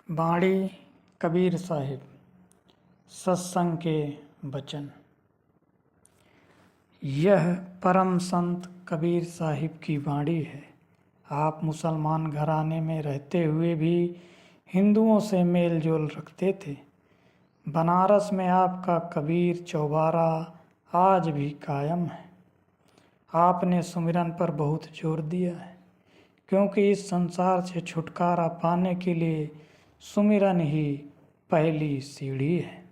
बाणी कबीर साहिब सत्संग के वचन। यह परम संत कबीर साहिब की बाणी है। आप मुसलमान घराने में रहते हुए भी हिंदुओं से मेल जोल रखते थे। बनारस में आपका कबीर चौबारा आज भी कायम है। आपने सुमिरन पर बहुत जोर दिया है, क्योंकि इस संसार से छुटकारा पाने के लिए सुमिरन ही पहली सीढ़ी है।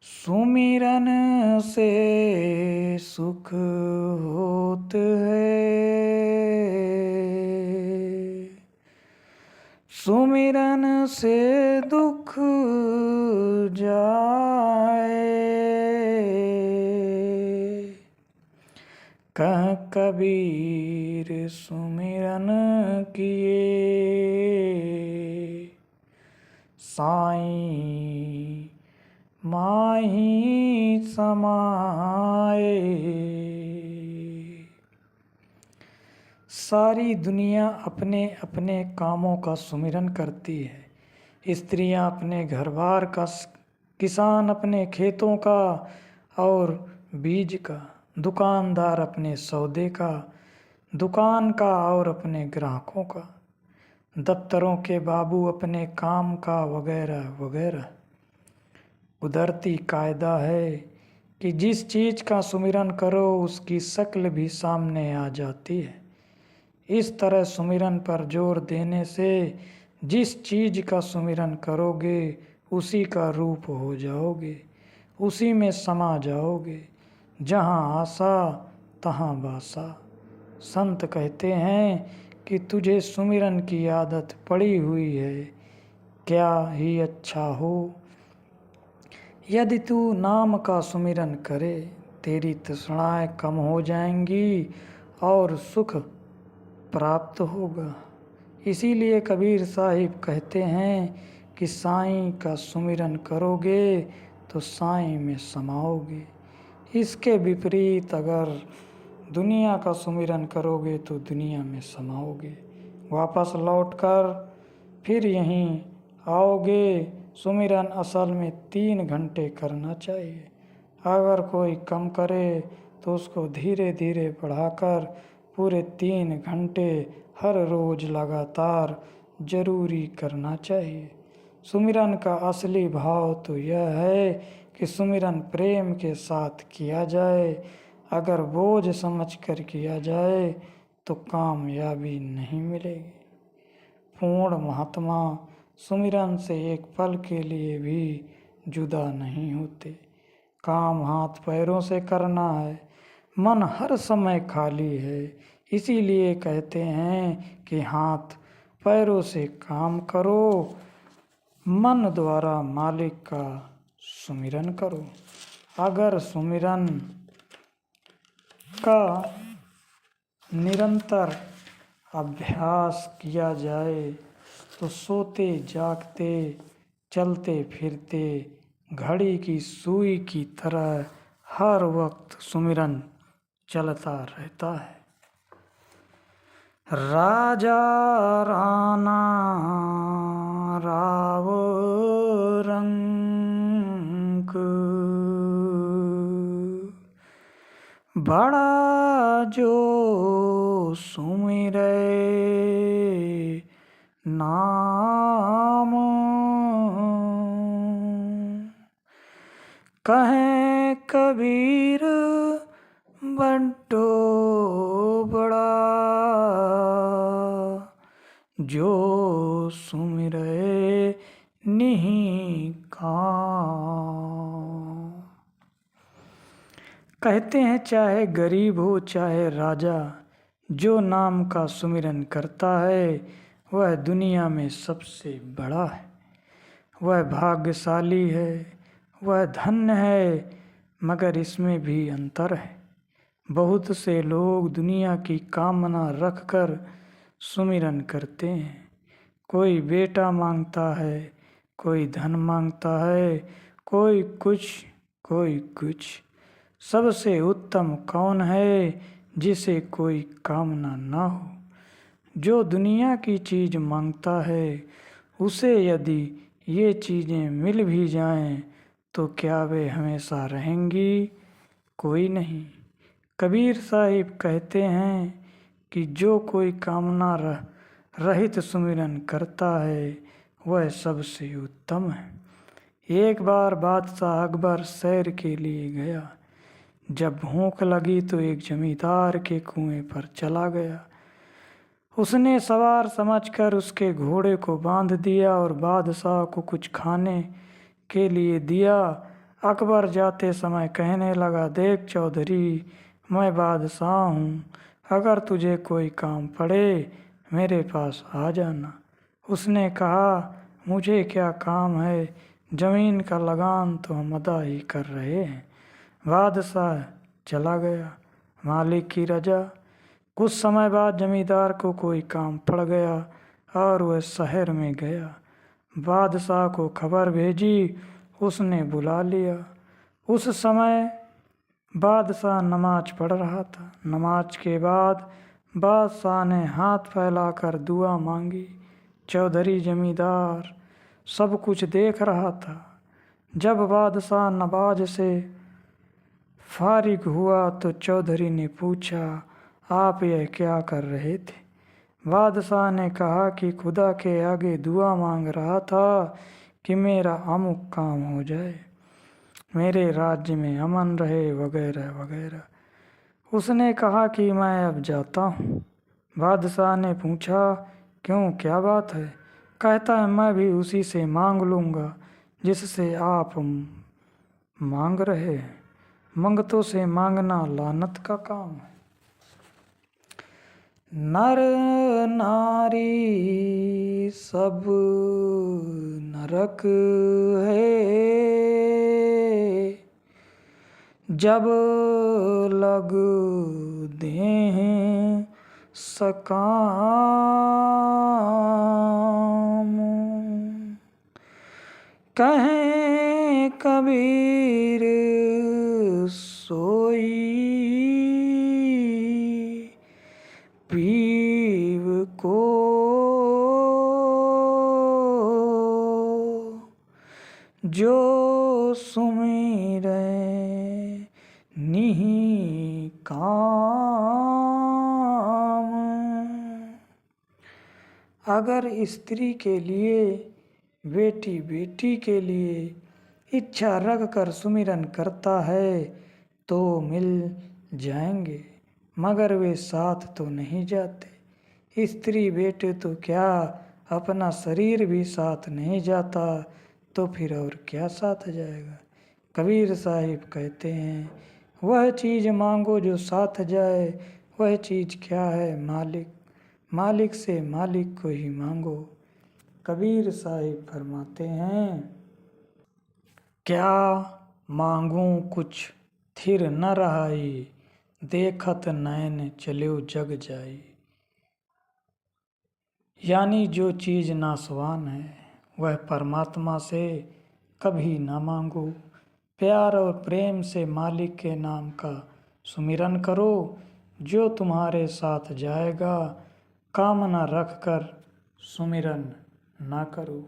सुमिरन से सुख होत है, सुमिरन से दुख जाए। कह कबीर सुमिरन किए, साईं माही समाए। सारी दुनिया अपने अपने कामों का सुमिरन करती है। स्त्रियां अपने घर बार का, किसान अपने खेतों का और बीज का, दुकानदार अपने सौदे का, दुकान का और अपने ग्राहकों का, दफ्तरों के बाबू अपने काम का, वगैरह वगैरह। कुदरती कायदा है कि जिस चीज़ का सुमिरन करो उसकी शक्ल भी सामने आ जाती है। इस तरह सुमिरन पर जोर देने से जिस चीज़ का सुमिरन करोगे उसी का रूप हो जाओगे, उसी में समा जाओगे। जहाँ आशा तहाँ बासा। संत कहते हैं कि तुझे सुमिरन की आदत पड़ी हुई है, क्या ही अच्छा हो यदि तू नाम का सुमिरन करे। तेरी तृष्णाएं कम हो जाएंगी और सुख प्राप्त होगा। इसीलिए कबीर साहिब कहते हैं कि साईं का सुमिरन करोगे तो साईं में समाओगे। इसके विपरीत अगर दुनिया का सुमिरन करोगे तो दुनिया में समाओगे। वापस लौटकर फिर यहीं आओगे। सुमिरन असल में 3 घंटे करना चाहिए। अगर कोई कम करे तो उसको धीरे धीरे बढ़ाकर पूरे 3 घंटे हर रोज़ लगातार जरूरी करना चाहिए। सुमिरन का असली भाव तो यह है कि सुमिरन प्रेम के साथ किया जाए। अगर बोझ समझकर किया जाए तो कामयाबी नहीं मिलेगी। पूर्ण महात्मा सुमिरन से एक पल के लिए भी जुदा नहीं होते। काम हाथ पैरों से करना है, मन हर समय खाली है। इसीलिए कहते हैं कि हाथ पैरों से काम करो, मन द्वारा मालिक का सुमिरन करो। अगर सुमिरन का निरंतर अभ्यास किया जाए तो सोते जागते, चलते फिरते घड़ी की सुई की तरह हर वक्त सुमिरन चलता रहता है। राजा राणा राव रंक, बड़ा जो सुमिरे नाम, कहे कबीर बड्डो बड़ा, जो सुमिरे निहि काम। कहते हैं चाहे गरीब हो चाहे राजा, जो नाम का सुमिरन करता है वह दुनिया में सबसे बड़ा है। वह भाग्यशाली है, वह धन्य है। मगर इसमें भी अंतर है। बहुत से लोग दुनिया की कामना रखकर सुमिरन करते हैं। कोई बेटा मांगता है, कोई धन मांगता है, कोई कुछ कोई कुछ। सबसे उत्तम कौन है जिसे कोई कामना ना हो। जो दुनिया की चीज़ मांगता है उसे यदि ये चीज़ें मिल भी जाएं तो क्या वे हमेशा रहेंगी? कोई नहीं। कबीर साहिब कहते हैं कि जो कोई कामना रहित सुमिरन करता है वह सबसे उत्तम है। एक बार बादशाह अकबर सैर के लिए गया। जब भूख लगी तो एक जमींदार के कुएं पर चला गया। उसने सवार समझकर उसके घोड़े को बांध दिया और बादशाह को कुछ खाने के लिए दिया। अकबर जाते समय कहने लगा, देख चौधरी, मैं बादशाह हूँ, अगर तुझे कोई काम पड़े मेरे पास आ जाना। उसने कहा, मुझे क्या काम है, ज़मीन का लगान तो हम अदा ही कर रहे हैं। बादशाह चला गया, मालिक की रजा। कुछ समय बाद जमींदार को कोई काम पड़ गया और वह शहर में गया। बादशाह को खबर भेजी, उसने बुला लिया। उस समय बादशाह नमाज पढ़ रहा था। नमाज के बाद बादशाह ने हाथ फैलाकर दुआ मांगी। चौधरी जमींदार सब कुछ देख रहा था। जब बादशाह नमाज से फारिग हुआ तो चौधरी ने पूछा, आप यह क्या कर रहे थे? बादशाह ने कहा कि खुदा के आगे दुआ मांग रहा था कि मेरा अमुक काम हो जाए, मेरे राज्य में अमन रहे, वगैरह वगैरह। उसने कहा कि मैं अब जाता हूँ। बादशाह ने पूछा, क्यों, क्या बात है? कहता है, मैं भी उसी से मांग लूँगा जिससे आप मांग रहे हैं। मंगतों से मांगना लानत का काम है। नर नारी सब नरक है, जब लग दें सकाम। कहें कबीर सोई पीव को, जो सुमिरै निहि काम। अगर स्त्री के लिए, बेटी बेटी के लिए इच्छा रख कर सुमिरन करता है तो मिल जाएंगे, मगर वे साथ तो नहीं जाते। स्त्री बेटे तो क्या, अपना शरीर भी साथ नहीं जाता तो फिर और क्या साथ जाएगा। कबीर साहिब कहते हैं, वह चीज़ मांगो जो साथ जाए। वह चीज़ क्या है? मालिक। मालिक से मालिक को ही मांगो। कबीर साहिब फरमाते हैं, क्या मांगूं कुछ थिर न रहाई, देखत नैन चल्यो जग जाई। यानी जो चीज़ नासवान है वह परमात्मा से कभी ना मांगो। प्यार और प्रेम से मालिक के नाम का सुमिरन करो, जो तुम्हारे साथ जाएगा। कामना रख कर सुमिरन ना करो।